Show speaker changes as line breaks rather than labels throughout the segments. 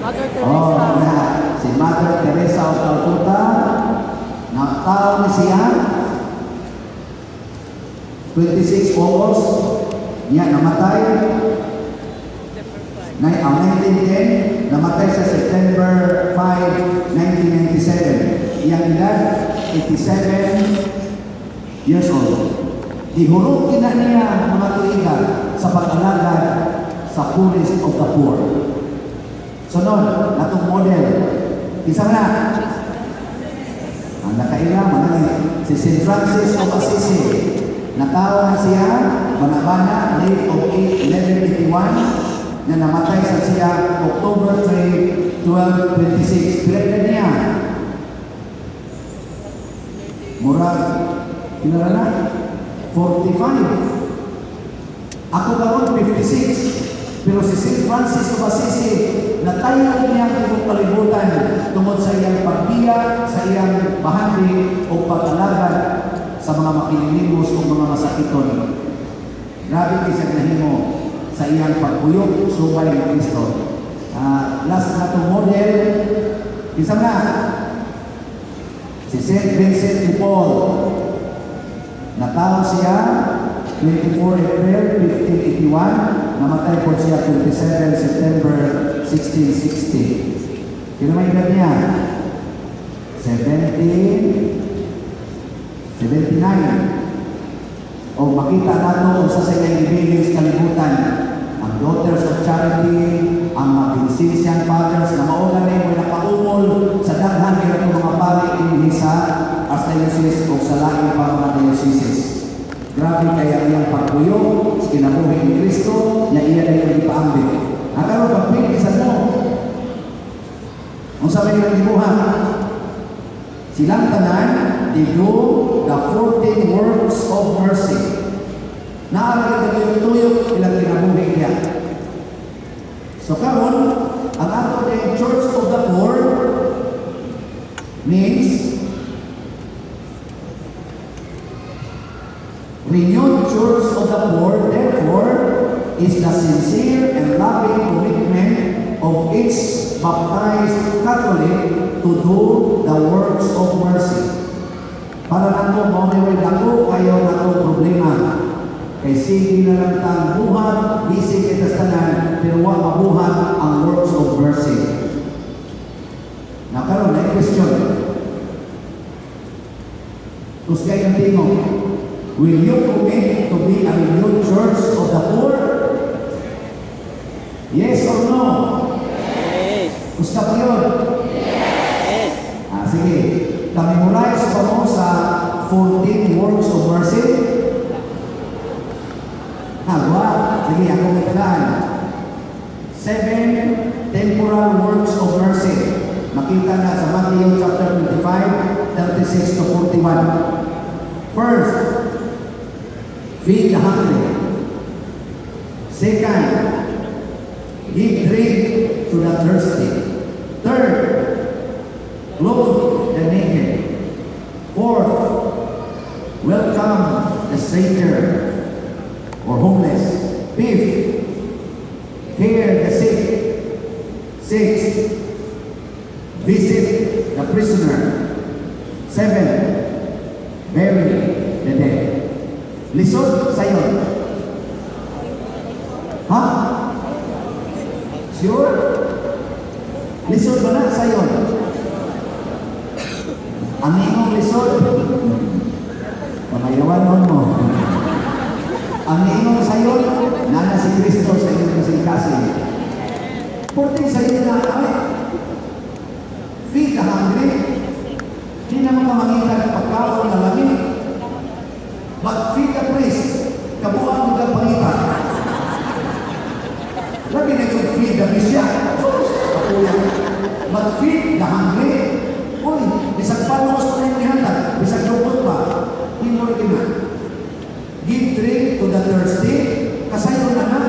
Mother
Oh,
Teresa.
na, si Mother Teresa of Calcutta, na taon ni siya, 26 August, niya namatay,
September 5.
1910, namatay sa September 5, 1997. Iyang edad, 87 years old. Ihulog na niya mga tuiga sa pag-alagad sa poorest of the poor. Sunod, natong model. Isa na. Ang nakaila, manali. Si St. Francis of Assisi. Natawa na siya, Banabana, late of 1181, na namatay sa siya October 3, 1226. Pilagyan niya. Murag, kinala na? 45. Ako karon 56. Pero si St. Francis of Assisi, natayo niya ang kalibutan tungod sa iyang pagbiya, sa iyang bahagi o pag-alagad sa mga makilinimos o mga masakiton. Grabe kisag nahimo sa iyang pagkuyok, subay ng Kristo. Last na itong model, isa na, si St. Vincent de Paul. Nataon siya 24 April 1581, namatay po siya 27 September 1660. Kino may edad niya? 79. O makita nato sa silang ibigay sa kalibutan, ang Daughters of Charity, ang mga Vincentian Fathers na maulan na yung nakaumol sa daghan ng mga pari in sa Archdiocese o sa laing pa mga dioceses. Grabe kaya iyang pagpuyo sa kinabuhi ni Kristo na iya na yung ipaambit. Ang karoon pagpipisan mo, kung sabi yung dibuhan, silang tanan, they do the 14 works of mercy. Naaragin na yung tuyok ilang kinabuhi niya. So karon, ang ato na Church of the Poor means renewed Church of the Poor, therefore, is the sincere and loving commitment of each baptized Catholic to do the works of mercy. Para nato mauliway dako kayo nato problema. Kay sige na lang tang buhat, bisig kita tanan, pero wa mabuhat ang works of mercy. Nakaroon na question. Kusgay ang tingog. Will you commit to be a renewed church of the poor? Yes or no?
Yes.
Gusto ko yun?
Yes.
Sige. Memorize pa mo sa 14 works of mercy? Wa. Sige, ako may tagaan. 7 temporal works of mercy. Makita na sa Matthew chapter 25, 36 to 41. First, feed the hungry. Second, give drink to the thirsty. Third, clothe the naked. Fourth, welcome the stranger or homeless. Fifth, care the sick. Sixth, visit the prisoner. Seventh, bury the dead. Lisod sayon. Ha? Sure? Lisod ba na sayon? Ang imong lisod, pamayawan mo. Ang imong sayon, nana si Kristo sa iyong kasing-kasing. Porting sayon na ay, feed the hungry, di naman ka makita ng pagkaon na lamig. But feed the priest, kabuang mo ng pangitan. Labi na yung feed the Misya. But feed the hungry. Uy, bisag panos pa yung nihantan, bisag lukot pa. Hindi mo rin na. Give drink to the thirsty. Kasayo na na.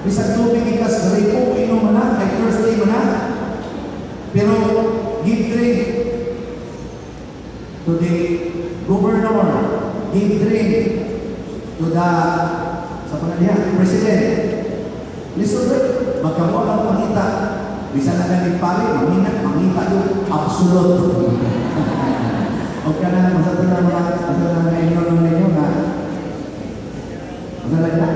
Bisag tubig ikas ripo, inom na, kay thirsty mo na. Pero give drink to the governor. Give drink to the sa panalihan, president. Listen, magkamuha ng pangita. Bisa na galing pare, mangita yung absolute. O ka na, masati na mga inon ninyo na. Masala na?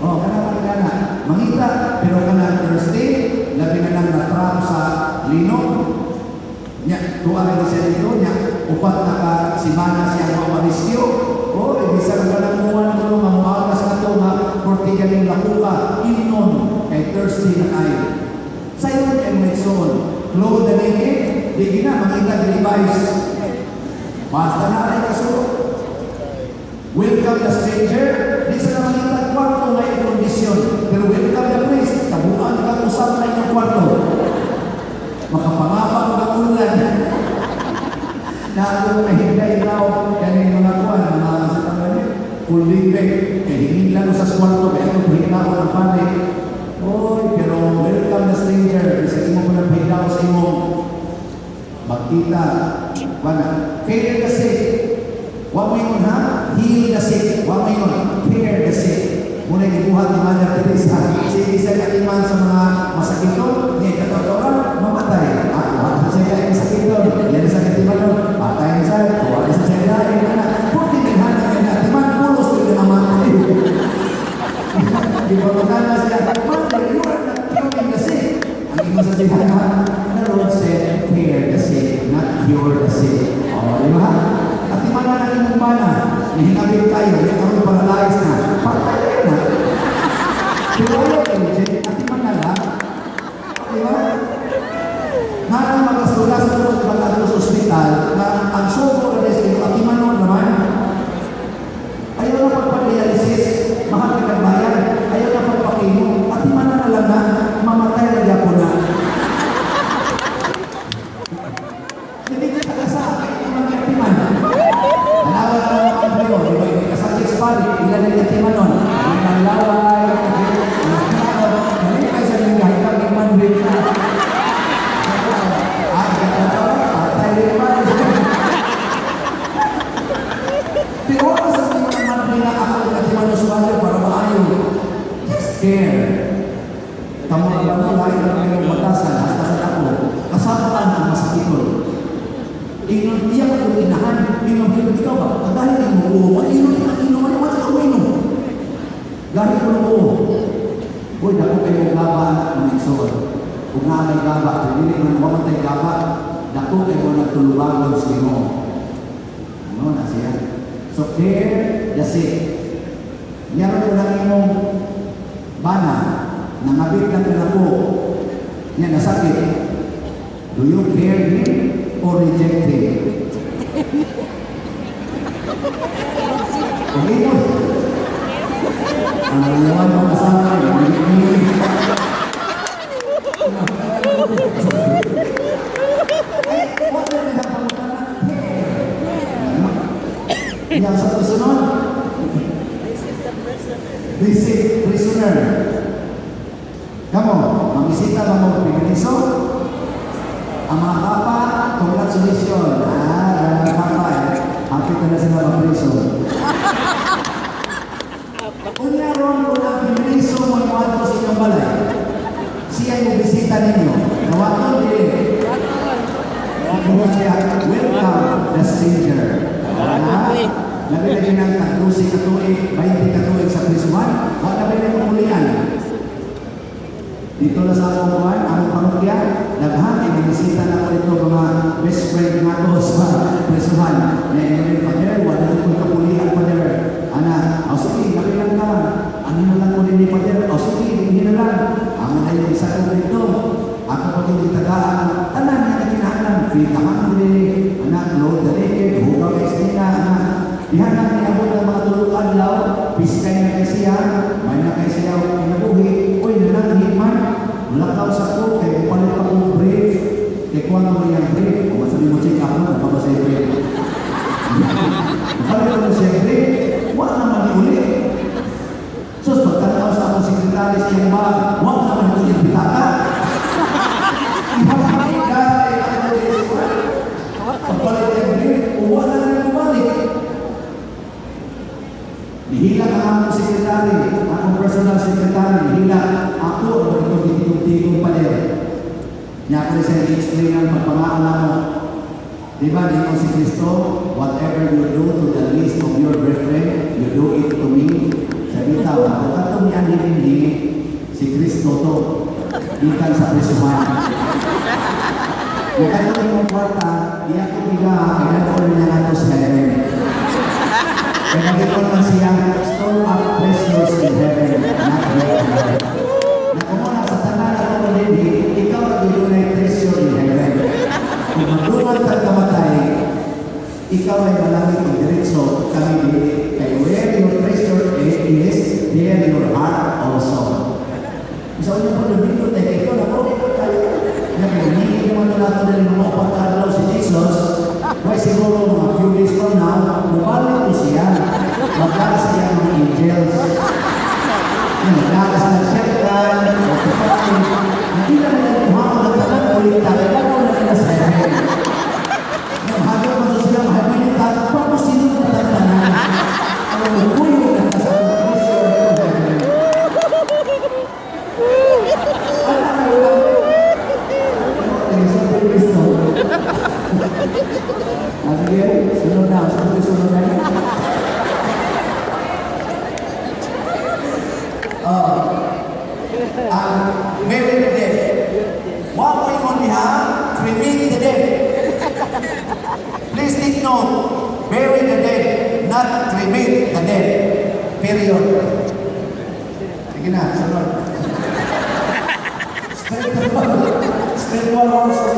O, ka na. Mangita, pero ka na Thursday, labi na lang na-trap sa lino. Nya, tuwa na siya dito, nya, upat na ka simana siya mga mariskyo. O, ibisa na kalamuan ko, mamuakas na ito, porque galing lakuka, inon, kay Thursday na kayo. Sa'yo ay may soul. Clothe the naked, di na, makita device. Basta na ay kaso. Welcome the stranger, di sa na makita kwarto may kondisyon. Pero welcome the priest, kabuan ka usap na inyong kwarto. Makapangapa ko ng ulan. Nato na hindi ilaw, kanin mga kuwan, mga sa tangan full living, kaya hingin lang sa kwarto, kaya ito hingin ako ng pare. Oy, pero welcome the stranger. Isa mo ko na pindaw sa imo. Magkita. Wala. Care the sick. Huwag mo yun ha? Heal the sick. Huwag mo yun. Care the sick. Muna ibuhat ni Mother Teresa. Sige sa katiman sa mga masakito, niya katotoo, mamatay. Ako, sa siya yung sakito. Yan sa katiman nun. Patay sa siya. Huwag sa siya dahil na. Kung tinighanan niya na, timan pulos ko yung namatay. Di ba magkala siya? You are not curing the sick. Ang ibig sabihin na, the Lord said, care the sick, not cure the sick. O, di ba? At imana na yung mana, nahinabit tayo, yung karoon paralyzed na, patay na. Pero ayaw kayo, at imana lang. Di ba? Nang magkasula sa tulad ng mga sa ospital, na ang sobo na rescue, at imana naman, ayaw na pagpadialysis, mahal ka bayan, ayaw na pagpakino, at imana na lang na, mamatay na diya po na. Hindi ka tagasa, imang katiman. Halawa na lang ang kayo, di ba, hindi ka sa expari, ilan ang katiman nun? Ang laway, hindi ka sa lingay, kagiman din na. Patay rin pa. Pero ako sa mga naman ako ng katiman ng suwalyo para maayon. Just care. Kamu ang lahat ng batasan, hasta sa ako, kasapaan ang masakitol. Inon tiyak ang inahan, inon ikaw ba? Ang dahil ang mo, inon, ano ka uminom? Dahil ko mo, uy, dako kayo gaba ang iksor. Kung nga may gaba, hindi man mamatay gaba, dako kayo nagtulubagon sa ino. Ano na siya? So, care the sick. Meron ko lang imong bana, nangabit na ka na po, niya nasakit. Do you care him or reject him? Kung ito, ang nalawan mo kasama, yang satu sunod, visit prisoner. Kamu, mamisita ba mo pipiliso? Ang mga kapa, congratulations. Kapa, happy ka na sila mapriso. Unya ron ko na pipiliso mo yung ato sa inyong balay. Siya yung bisita ninyo. Nawato din. Welcome the stranger. Labi na ng taglusi katuig, 20 katuig sa prisuhan, wala na rin ang umulian. Dito na sa akong buwan, ang parokya, naghan, ibinisita na ko ito mga best friend nga ko sa prisuhan. Na rin pader, wala na kong kapulian pader. Ana, o sige, labi lang ka. Ano na lang ko rin ni pader? O sige, hindi na lang. Ang ay isa ko dito. Ako pag hindi tagaan, tanan na kinahanglan, pitahan ko din, anak, load the naked, hugaw ekstina, anak. Dihan natin abot ng mga tulukan law, piskay na kay siya, may na kay siya, kinabuhi, uy, nananghin man, lakaw sa ko, kay palit akong brief, kay kuha mo yung brief, o masabi mo check up mo, napaba sa brief. Palit mo siya brief, wala naman uli. Sus, pagkatao sa akong sekretaris yung ba, wala naman uli yung bitaka. Pagpalit yung brief, wala naman bumalik. Hila ka akong sekretary, akong personal sekretary, hila ako, ang ito tigong-tigong pader. Niya ako sa i-explain ang pagpangaalam mo. Di ba, di mo si Kristo, whatever you do to the least of your brethren, you do it to me. Sa bitaw, kung katong yan hindi, si Kristo to, ikan sa prisuhan. Kung katong yung kwarta, di ako biga, kaya ko rin na sa heaven. Kaya nagkikon man siya, store up treasures in heaven, not here. Na kumuna sa tanan ako hindi, ikaw ang dunay treasure in heaven. Kung magdungan ka kamatay, ikaw ay malangit ang diretso, kami dili. Kaya where your treasure is, there your heart also. Isa ko po nabito tayo, ikaw na po, ikaw tayo. Hindi naman natin na mga pagkadalaw si Jesus, why siguro mga few days from now, bumalik ko siya. Magkala siya ng angels. Magkala sa shotgun, o kapatid. Hindi na nila kumama ng talang ulit tayo. Kaya na nila sa heaven. Naghagal mo siya, mahabin yung tatang, paano sino na tatangan? Ang upuyo na kasama ng Kristo ng heaven. Sige, sunod na. Sunod na. Bury the dead. What we only have, cremate the dead. Please take note, bury the dead, not cremate the dead. Period. Sige na, sunod.